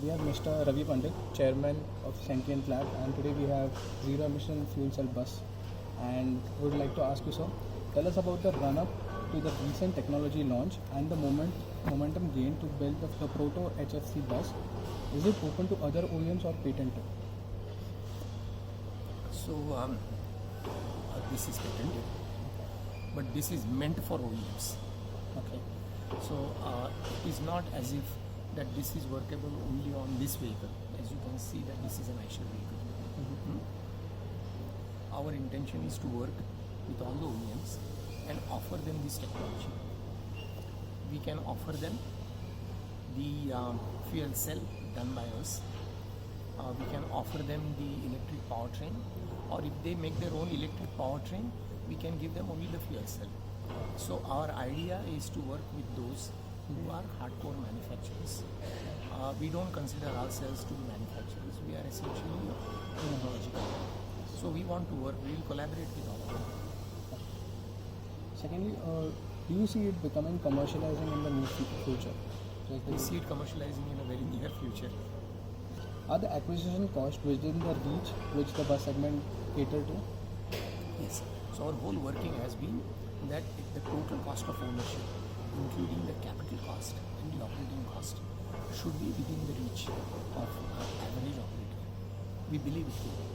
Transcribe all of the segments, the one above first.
we have Mr. Ravi Pandit, Chairman of Sentient Lab, and today we have zero emission fuel cell bus. And would like to ask you, sir, tell us about the run-up to the recent technology launch and the momentum gained to build the proto HFC bus. Is it open to other OEMs or patented? So this is patented, but this is meant for OEMs. Okay. So it is not as if that this is workable only on this vehicle. As you can see that this is an Eicher vehicle. Our intention is to work with all the OEMs and offer them this technology. We can offer them the fuel cell done by us. We can offer them the electric powertrain, or if they make their own electric powertrain, we can give them only the fuel cell. So our idea is to work with those who are hardcore manufacturers. We don't consider ourselves to be manufacturers. We are essentially technological. So we want to work, we will collaborate with all of them. Secondly, do you see it becoming commercializing in the near future? We see it commercializing in a very near future. Are the acquisition costs within the reach which the bus segment cater to? Yes. So our whole working has been that the total cost of ownership, including the capital cost and the operating cost, should be within the reach of average operator. We believe it will.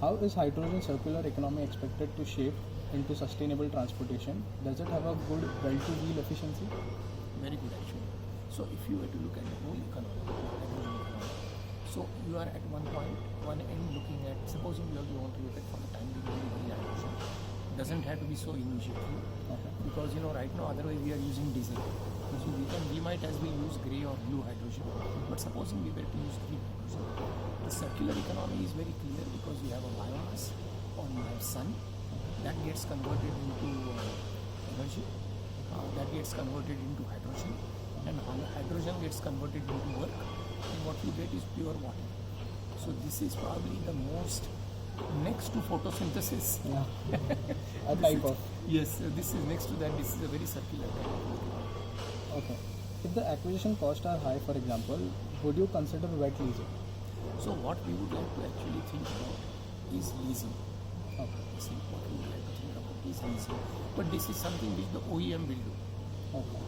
How is hydrogen circular economy expected to shape into sustainable transportation? Does it have a good well-to-wheel efficiency? Very good actually. So if you were to look at the whole economy, hydrogen economy, so you are at one end looking at, supposing you want to look at for the time being very hydrogen. Doesn't have to be so immediately, because right now otherwise we are using diesel. So we might as well use grey or blue hydrogen, but supposing we were to use green hydrogen, the circular economy is very clear because you have a biomass or you have sun that gets converted into energy, that gets converted into hydrogen, and hydrogen gets converted into work, and what you get is pure water. So this is probably the most next to photosynthesis. Yeah. A type of. Yes, this is next to that. This is a very circular type of economy. Okay. If the acquisition costs are high, for example, would you consider wet leasing? So what we would like to actually think about is leasing. Okay. See, what we would like to think about is leasing. But this is something which the OEM will do. Okay.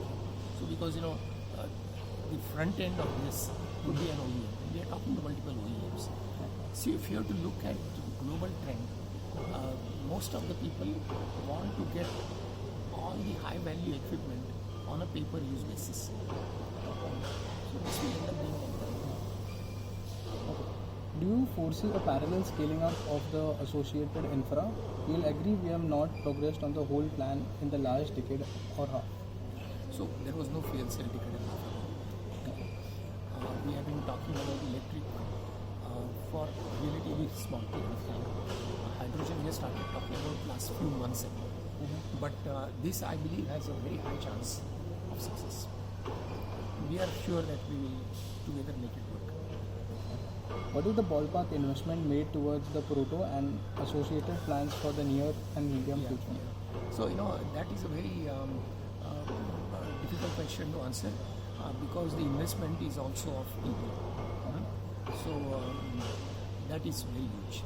So because the front end of this could be an OEM. We are talking to multiple OEMs. See, if you have to look at the global trend, most of the people want to get all the high value equipment on a pay-per-use basis. So this will end up being one. Okay. Do you foresee a parallel scaling up of the associated infra? You will agree we have not progressed on the whole plan in the last decade or half. So there was no fuel cell decade and a half ago. We have been talking about electric for relatively small period of time. Hydrogen we have started talking about last few months ago. But this I believe has a very high chance of success. We are sure that we will together make it work. What is the ballpark investment made towards the proto and associated plans for the near and medium future? Yeah. So that is a very difficult question to answer because the investment is also of people. So that is very huge.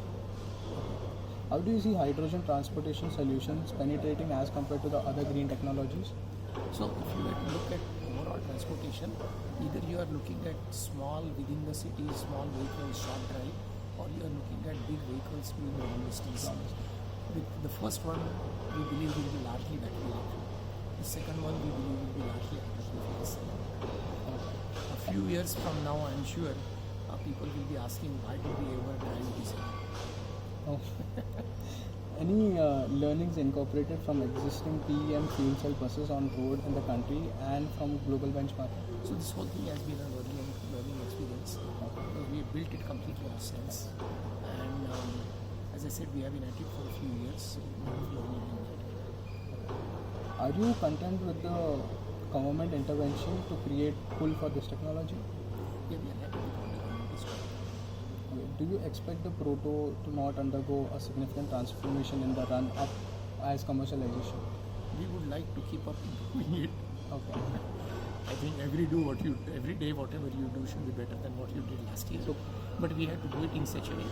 How do you see hydrogen transportation solutions penetrating as compared to the other green technologies? So if you were to look at overall transportation, either you are looking at small within the city, small vehicles, short drive, or you are looking at big vehicles doing long distance. With the first one, we believe will be largely battery electric. The second one, we believe will be largely hydrogen fuel cell. A few years from now, I am sure people will be asking, why did we ever drive diesel? Oh. Any learnings incorporated from existing PEM fuel cell buses on road in the country and from global benchmark? So this whole thing has been a learning experience. We have built it completely ourselves, and as I said, we have been at it for a few years. So we have learning in that. Are you content with the government intervention to create pull for this technology? Yeah, we are happy with what the government is doing. Okay. Do you expect the proto to not undergo a significant transformation in the run up as commercialization? We would like to keep up improving it. Okay. I think every day whatever you do should be better than what you did last year. So- But we have to do it in such a way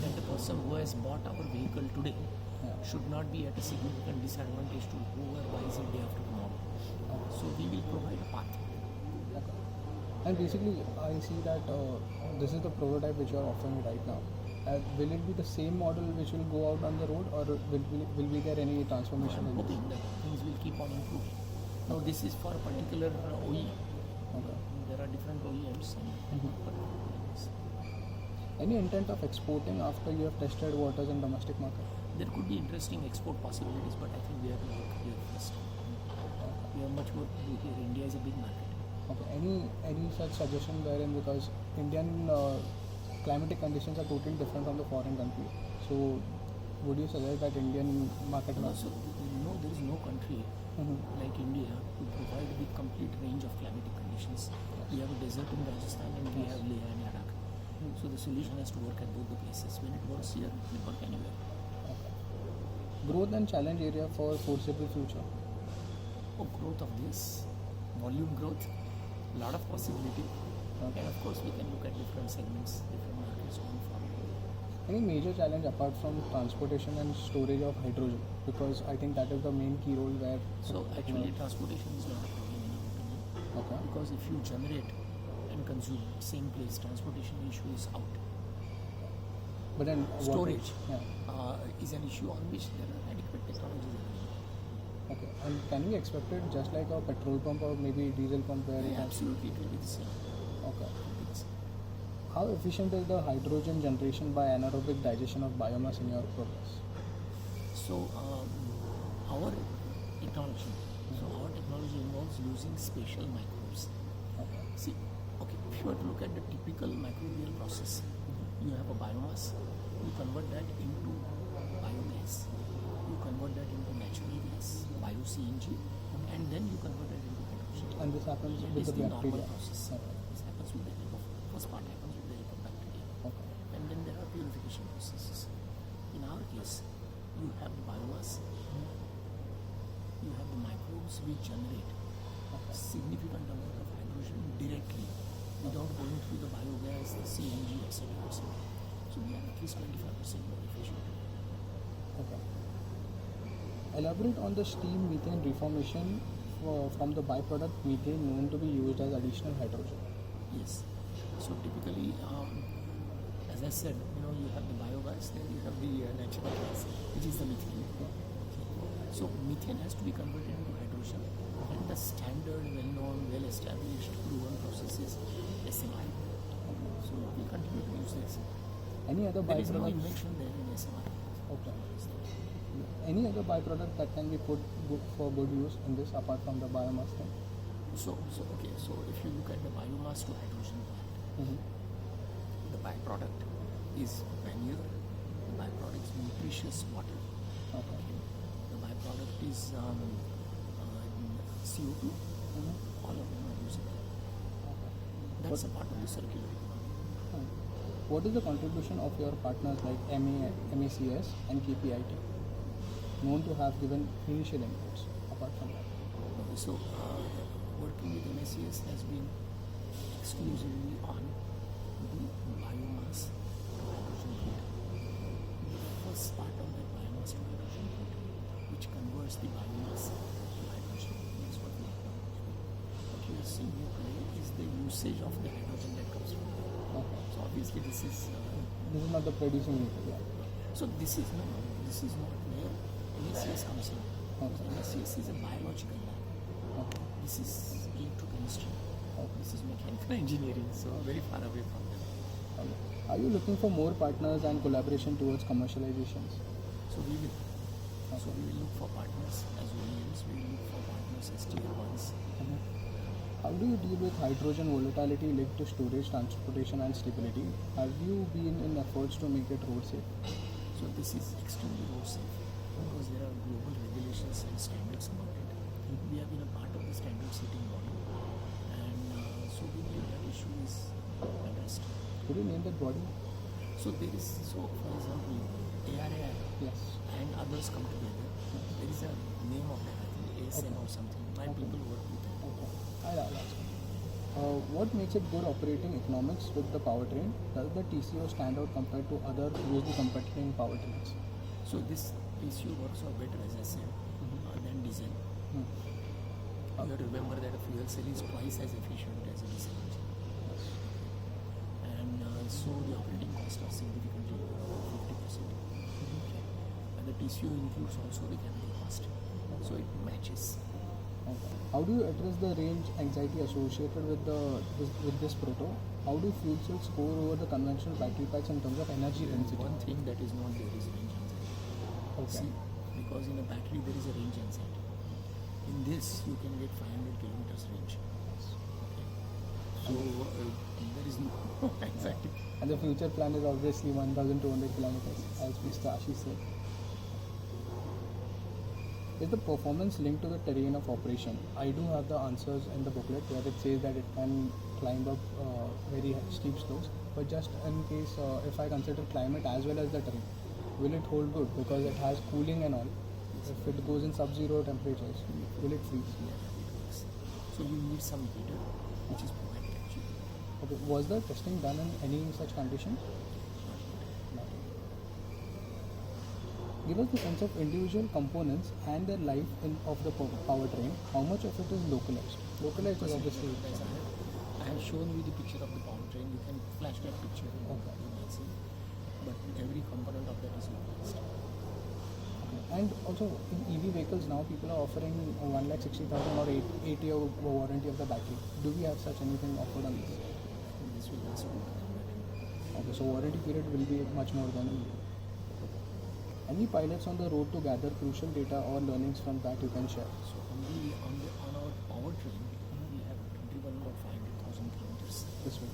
that the person who has bought our vehicle today Yeah. should not be at a significant disadvantage to whoever buys it day after tomorrow. So we will provide a path. Okay. And basically, I see that this is the prototype which you are offering right now. Will it be the same model which will go out on the road, or will be there any transformation I'm in this? hoping that things will keep on improving. Now this is for a particular OEM. Okay. There are different OEMs and Mhm. particular OEMs. Any intent of exporting after you have tested waters in domestic market? There could be interesting export possibilities, but I think we have to work here first. We have much work to do here. India is a big market. Okay. Any such suggestion wherein, because Indian climatic conditions are totally different from the foreign country. So would you suggest that Indian market And must? also, there is no country Mhm. like India to provide with complete range of climatic conditions. We have a desert in Rajasthan and we have Leh and Ladakh. So the solution has to work at both the places. When it works here, it will work anywhere. Okay. Growth and challenge area for foreseeable future. Oh, growth of this, volume growth, lot of possibility. Okay. And of course, we can look at different segments, different markets going forward. Any major challenge apart from transportation and storage of hydrogen? Because I think that is the main key role where. So actually, transportation is not a problem in our opinion. Okay. Because if you generate and consume same place, transportation issue is out. But then what Storage Yeah. is an issue on which there are adequate technologies available. Okay. And can we expect it just like a petrol pump or maybe diesel pump where it Yeah, has? absolutely, it will be the same. Okay. It will be the same. How efficient is the hydrogen generation by anaerobic digestion of biomass in your process? So our technology, involves using spatial microbes. Okay. See, okay, if you were to look at the typical microbial process, you have a biomass, you convert that into biogas, you convert that into natural gas, bio-CNG, and then you convert that into hydrogen. And this happens That with is the the normal bacteria. process. Okay. This happens with the help of, first part happens with the help of bacteria. Okay. And then there are purification processes. In our case, you have the biomass, you have the microbes which generate a significant amount of hydrogen directly without going through the biogas, the CNG, etc. etc. So we are at least 25% more efficient. Okay. Elaborate on the steam methane reformation from the byproduct methane known to be used as additional hydrogen. Yes. So typically, as I said, you have the biogas, then you have the natural gas, which is the methane. So methane has to be converted into hydrogen, and the standard, well-known, well-established, proven process is SMR. So we continue to use the SMR. Any other There is no byproduct? invention there in SMR. Okay. Any other byproduct that can be put for good use in this apart from the biomass thing? So if you look at the biomass to hydrogen plant, Mm-hmm. the byproduct is manure, the byproduct is nutritious water, Okay. the byproduct is CO2, all of them are usable. That's a part of the circular economy. What is the contribution of your partners like MACS and KPIT, known to have given initial inputs apart from that? So working with MACS has been exclusively on the biomass to hydrogen route. The first part of that biomass to hydrogen route, which converts the biomass to hydrogen, is what we have done. What you are seeing here today is the usage of the hydrogen that comes from it. Okay. So obviously this is This is not the producing unit. Yeah. this is not where MACS comes in. Okay. MACS is a biological lab. Okay. This is electrochemistry. Okay. This is mechanical engineering, so very far away from them. Okay. Are you looking for more partners and collaboration towards commercializations? So we will. So we will look for partners as OEMs. We will look for partners as tier ones. How do you deal with hydrogen volatility linked to storage, transportation, and stability? Have you been in efforts to make it road safe? So this is extremely road safe because there are global regulations and standards about it. We have been a part of the standard setting body, and so we believe that issue is addressed. Could you name that body? So there is, for example, ARAI Yes. and others come together. There is a name of that, I think ASN or something. My Okay. people work with it. Okay. I'll ask. What makes it good operating economics with the powertrain? Does the TCO stand out compared to other closely competing powertrains? So this TCO works out better, as I said, than diesel. Hmm. You have to remember that a fuel cell is twice as efficient as a diesel engine. And so the operating costs are significantly lower, 50%. And the TCO includes also the chemical cost. So it matches. Okay. How do you address the range anxiety associated with this proto? How do fuel cells score over the conventional battery packs in terms of energy density? One thing that is not there is range anxiety. Okay. See, because in a battery there is a range anxiety. In this, you can get 500 kilometers range. Okay. So there is no anxiety. And the future plan is obviously 1,200 kilometers, as Mr. Ashish said. Is the performance linked to the terrain of operation? I do have the answers in the booklet where it says that it can climb up very steep slopes. But just in case, if I consider climate as well as the terrain, will it hold good? Because it has cooling and all. If it goes in sub-zero temperatures, will it freeze? Yeah, it works. So you need some heater, which is provided actually. Okay. Was the testing done in any such condition? Not yet. Give us the sense of individual components and their life of the powertrain. How much of it is localized? Localized is obviously. As I have shown you the picture of the powertrain. You can flash that picture. Okay. You may see. But every component of that is localized. And also in EV vehicles now people are offering 1,60,000 or 8 year warranty of the battery. Do we have such anything offered on this? And this will last longer than that. Okay, so warranty period will be much more than a year. Any pilots on the road to gather crucial data or learnings from that you can share? So on our powertrain, we have driven about 500,000 kilometers. This way.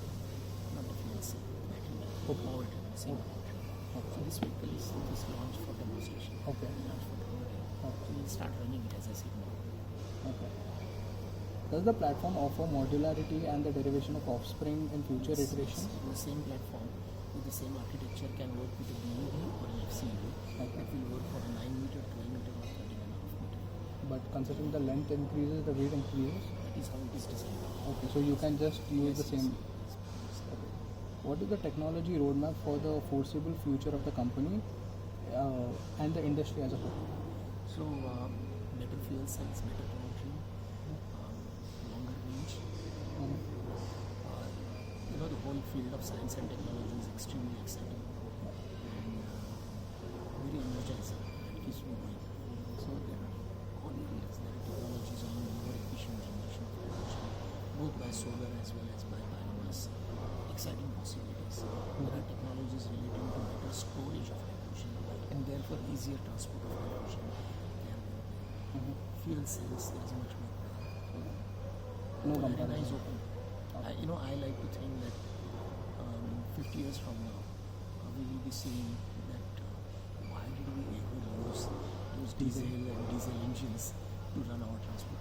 Not the fuel cell, battery. Okay. Powertrain, same powertrain. So this vehicle is launched for demonstration. Okay. Launched for demo. Okay. So we'll start running it as I said now. Okay. Does the platform offer modularity and the derivation of offspring in future iterations? The same platform with the same architecture can work with a BEV or an FCEV. Okay. It will work for a 9 meter, 12 meter or 13.5 meter. But considering the length increases, the weight increases. That is how it is designed. Okay, so you can just use the same. Yes. Okay. What is the technology roadmap for the foreseeable future of the company and the industry as a whole? So better fuel cells, better powertrain, longer range. The whole field of science and technology is extremely exciting and very energizing. It keeps me going. So there are all areas, there are technologies on more efficient generation of hydrogen, both by solar as well as by biomass. Exciting possibilities. There are technologies relating to better storage of hydrogen and therefore easier transport of hydrogen. Fuel cells, there is much more. No And comparison. eyes open. I like to think that 50 years from now, we will be seeing that why did we ever use those diesel and diesel engines to run our transport